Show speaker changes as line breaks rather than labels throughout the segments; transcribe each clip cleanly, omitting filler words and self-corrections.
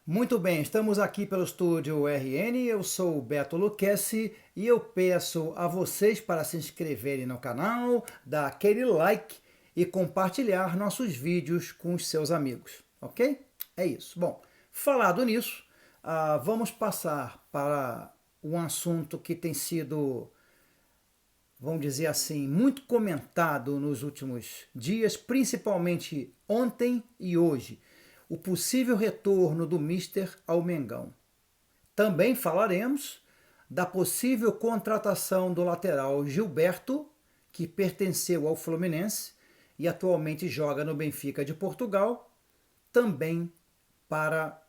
Muito bem, estamos aqui pelo estúdio RN, eu sou o Beto Luquezzi e eu peço a vocês para se inscreverem no canal, dar aquele like e compartilhar nossos vídeos com os seus amigos, ok? É isso. Bom, falado nisso, vamos passar para um assunto que tem sido, vamos dizer assim, muito comentado nos últimos dias, principalmente ontem e hoje, o possível retorno do Mister ao Mengão. Também falaremos da possível contratação do lateral Gilberto, que pertenceu ao Fluminense e atualmente joga no Benfica de Portugal, também para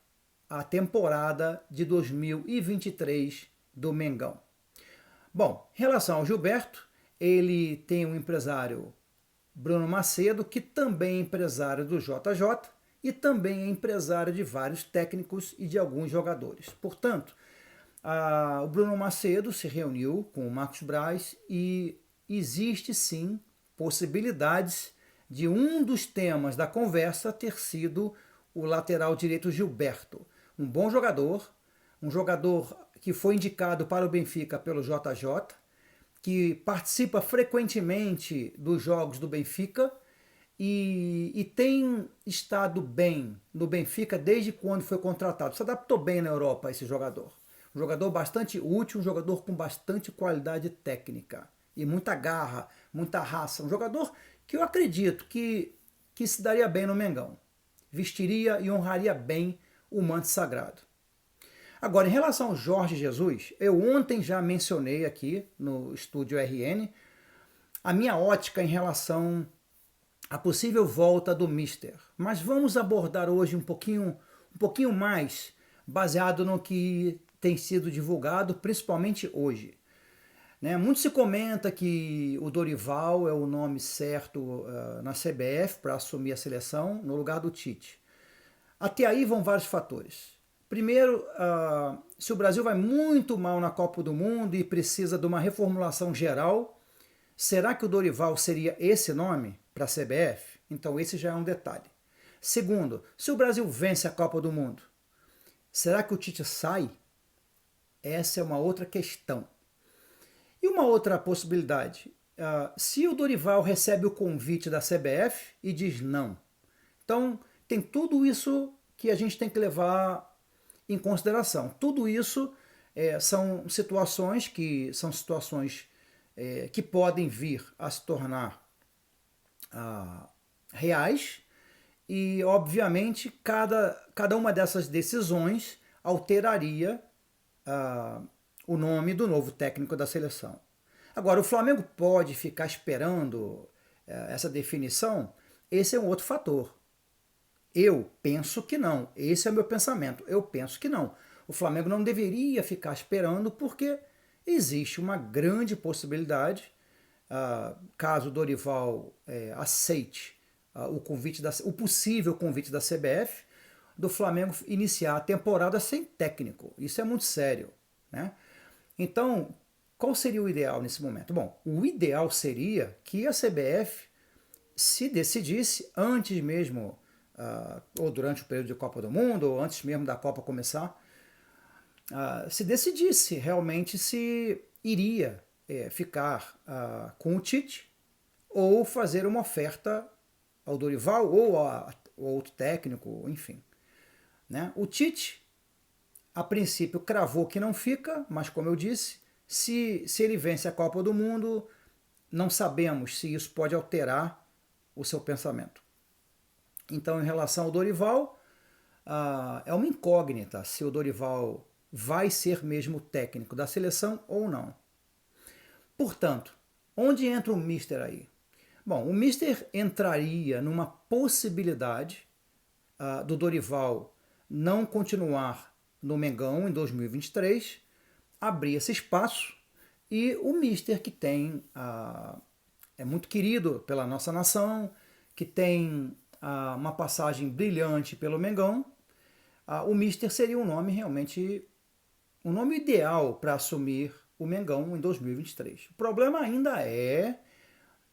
a temporada de 2023 do Mengão. Bom, em relação ao Gilberto, ele tem um empresário, Bruno Macedo, que também é empresário do JJ e também é empresário de vários técnicos e de alguns jogadores. Portanto, o Bruno Macedo se reuniu com o Marcos Braz e existe sim possibilidades de um dos temas da conversa ter sido o lateral direito Gilberto, um bom jogador, um jogador que foi indicado para o Benfica pelo JJ, que participa frequentemente dos jogos do Benfica e tem estado bem no Benfica desde quando foi contratado. Se adaptou bem na Europa esse jogador. Um jogador bastante útil, um jogador com bastante qualidade técnica e muita garra, muita raça. Um jogador que eu acredito que se daria bem no Mengão. Vestiria e honraria bem o manto sagrado. Agora, em relação ao Jorge Jesus, eu ontem já mencionei aqui no estúdio RN a minha ótica em relação à possível volta do Mister. Mas vamos abordar hoje um pouquinho mais baseado no que tem sido divulgado, principalmente hoje. Muito se comenta que o Dorival é o nome certo na CBF para assumir a seleção no lugar do Tite. Até aí vão vários fatores. Primeiro, se o Brasil vai muito mal na Copa do Mundo e precisa de uma reformulação geral, será que o Dorival seria esse nome para a CBF? Então esse já é um detalhe. Segundo, se o Brasil vence a Copa do Mundo, será que o Tite sai? Essa é uma outra questão. E uma outra possibilidade, se o Dorival recebe o convite da CBF e diz não. Então tem tudo isso que a gente tem que levar em consideração. Tudo isso são situações que podem vir a se tornar reais e, obviamente, cada uma dessas decisões alteraria o nome do novo técnico da seleção. Agora, o Flamengo pode ficar esperando essa definição? Esse é um outro fator. Eu penso que não. Esse é o meu pensamento. Eu penso que não. O Flamengo não deveria ficar esperando porque existe uma grande possibilidade, caso o Dorival aceite o possível convite da CBF, do Flamengo iniciar a temporada sem técnico. Isso é muito sério, né? Então, qual seria o ideal nesse momento? Bom, o ideal seria que a CBF se decidisse antes mesmo, ou durante o período de Copa do Mundo, ou antes mesmo da Copa começar, se decidisse realmente se iria ficar com o Tite ou fazer uma oferta ao Dorival ou a outro técnico, enfim. Né? O Tite, a princípio, cravou que não fica, mas como eu disse, se ele vence a Copa do Mundo, não sabemos se isso pode alterar o seu pensamento. Então, em relação ao Dorival, é uma incógnita se o Dorival vai ser mesmo técnico da seleção ou não. Portanto, onde entra o Mister aí? Bom, o Mister entraria numa possibilidade do Dorival não continuar no Mengão em 2023, abrir esse espaço e o Mister que tem é muito querido pela nossa nação, que tem uma passagem brilhante pelo Mengão, o Mister seria um nome realmente, um nome ideal para assumir o Mengão em 2023. O problema ainda é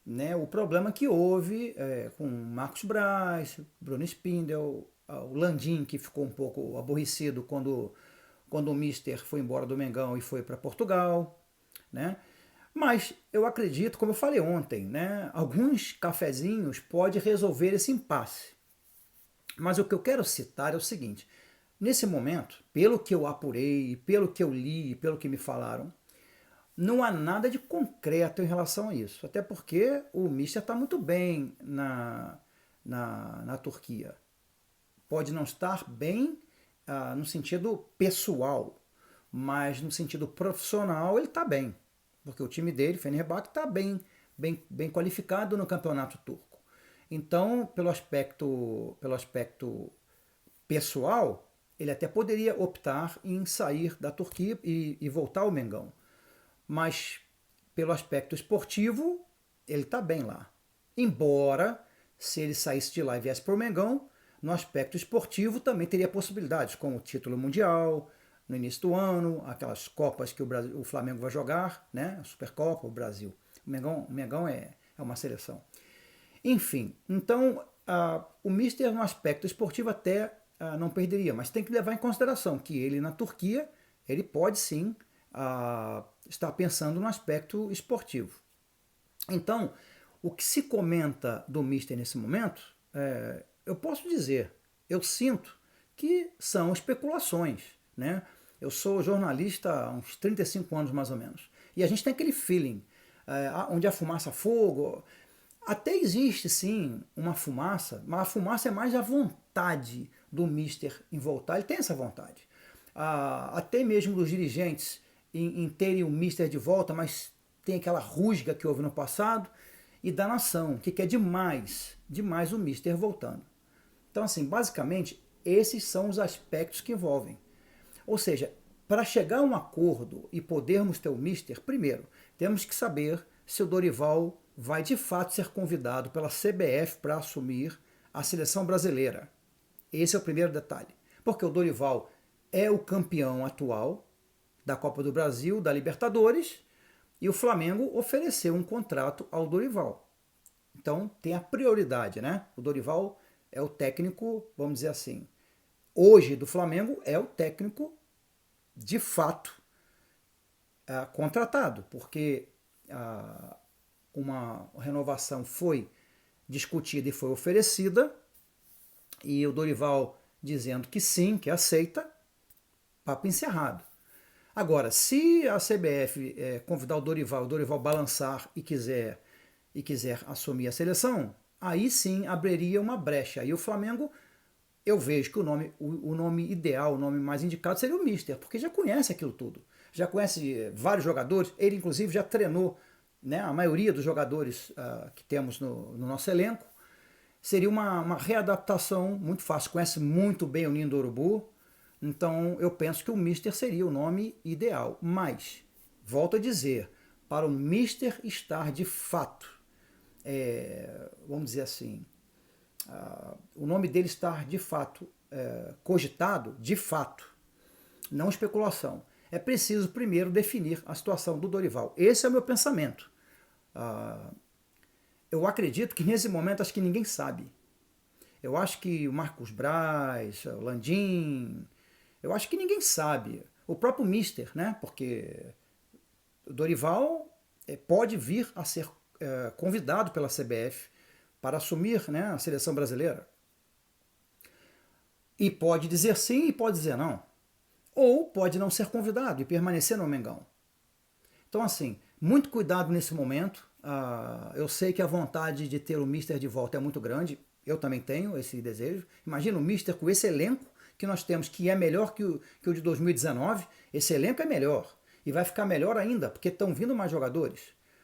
né, o problema que houve com Marcos Braz, Bruno Spindel, o Landim, que ficou um pouco aborrecido quando o Mister foi embora do Mengão e foi para Portugal, né? Mas eu acredito, como eu falei ontem, né, alguns cafezinhos pode resolver esse impasse. Mas o que eu quero citar é o seguinte: nesse momento, pelo que eu apurei, pelo que eu li, pelo que me falaram, não há nada de concreto em relação a isso. Até porque o Mister está muito bem na Turquia. Pode não estar bem no sentido pessoal, mas no sentido profissional ele está bem. Porque o time dele, Fenerbahçe, está bem qualificado no campeonato turco. Então, pelo aspecto pessoal, ele até poderia optar em sair da Turquia e voltar ao Mengão. Mas pelo aspecto esportivo, ele está bem lá. Embora, se ele saísse de lá e viesse para o Mengão, no aspecto esportivo também teria possibilidades, como o título mundial no início do ano, aquelas Copas que o Flamengo vai jogar, né? A Supercopa, o Brasil. O Mengão é uma seleção. Enfim, então o Mister no aspecto esportivo até não perderia, mas tem que levar em consideração que ele na Turquia, ele pode sim estar pensando no aspecto esportivo. Então, o que se comenta do Mister nesse momento, eu posso dizer, eu sinto que são especulações, né? Eu sou jornalista há uns 35 anos mais ou menos, e a gente tem aquele feeling, onde a fumaça fogo. Até existe sim uma fumaça, mas a fumaça é mais a vontade do Mister em voltar. Ele tem essa vontade. Até mesmo dos dirigentes em terem o Mister de volta, mas tem aquela rusga que houve no passado, e da nação, que quer demais o Mister voltando. Então, assim, basicamente, esses são os aspectos que envolvem. Ou seja, para chegar a um acordo e podermos ter o Mister, primeiro, temos que saber se o Dorival vai de fato ser convidado pela CBF para assumir a seleção brasileira. Esse é o primeiro detalhe. Porque o Dorival é o campeão atual da Copa do Brasil, da Libertadores, e o Flamengo ofereceu um contrato ao Dorival. Então tem a prioridade, né? O Dorival é o técnico, vamos dizer assim, hoje do Flamengo é o técnico de fato contratado, porque uma renovação foi discutida e foi oferecida, e o Dorival dizendo que sim, que aceita, papo encerrado. Agora, se a CBF convidar o Dorival balançar e quiser assumir a seleção, aí sim abriria uma brecha. Aí o Flamengo, eu vejo que o nome ideal, o nome mais indicado seria o Mister, porque já conhece aquilo tudo. Já conhece vários jogadores, ele inclusive já treinou, né, a maioria dos jogadores que temos no nosso elenco. Seria uma readaptação muito fácil, conhece muito bem o Ninho do Urubu, então eu penso que o Mister seria o nome ideal. Mas, volto a dizer, para o Mister estar de fato, vamos dizer assim, o nome dele estar de fato cogitado, de fato, não especulação, é preciso primeiro definir a situação do Dorival. Esse é o meu pensamento. Eu acredito que nesse momento acho que ninguém sabe. Eu acho que o Marcos Braz, o Landim, eu acho que ninguém sabe. O próprio Mister, né? Porque o Dorival pode vir a ser convidado pela CBF para assumir, né, a seleção brasileira. E pode dizer sim e pode dizer não. Ou pode não ser convidado e permanecer no Mengão. Então, assim, muito cuidado nesse momento. Eu sei que a vontade de ter o Mister de volta é muito grande. Eu também tenho esse desejo. Imagina o Mister com esse elenco que nós temos, que é melhor que o de 2019. Esse elenco é melhor. E vai ficar melhor ainda, porque estão vindo mais jogadores.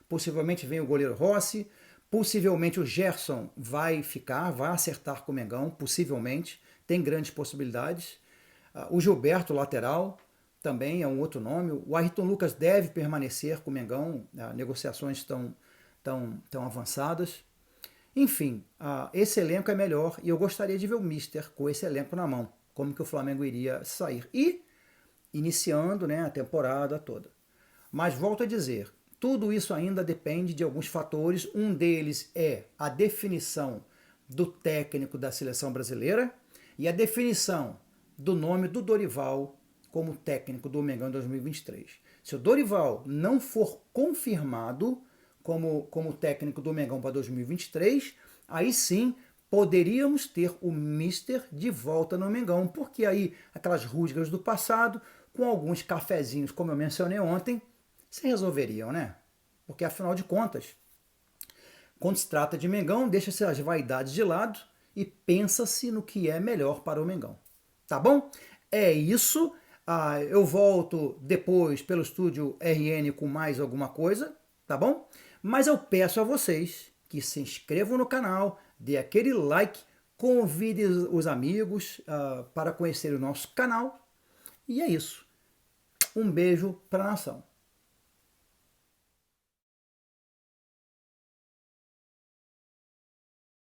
Possivelmente vem o goleiro Rossi. Possivelmente o Gerson vai acertar com o Mengão. Possivelmente. Tem grandes possibilidades. O Gilberto, lateral, também é um outro nome. O Ayrton Lucas deve permanecer com o Mengão. Negociações tão avançadas. Enfim, esse elenco é melhor e eu gostaria de ver o Mister com esse elenco na mão. Como que o Flamengo iria sair. E iniciando, né, a temporada toda. Mas volto a dizer, Tudo isso ainda depende de alguns fatores. Um deles é a definição do técnico da seleção brasileira e a definição do nome do Dorival como técnico do Mengão em 2023. Se o Dorival não for confirmado como técnico do Mengão para 2023, aí sim poderíamos ter o Mister de volta no Mengão, porque aí aquelas rusgas do passado, com alguns cafezinhos, como eu mencionei ontem, se resolveriam, né? Porque afinal de contas, quando se trata de Mengão, deixa-se as vaidades de lado e pensa-se no que é melhor para o Mengão. Tá bom? É isso. Eu volto depois pelo estúdio RN com mais alguma coisa, tá bom? Mas eu peço a vocês que se inscrevam no canal, dê aquele like, convide os amigos para conhecer o nosso canal. E é isso. Um beijo para a nação.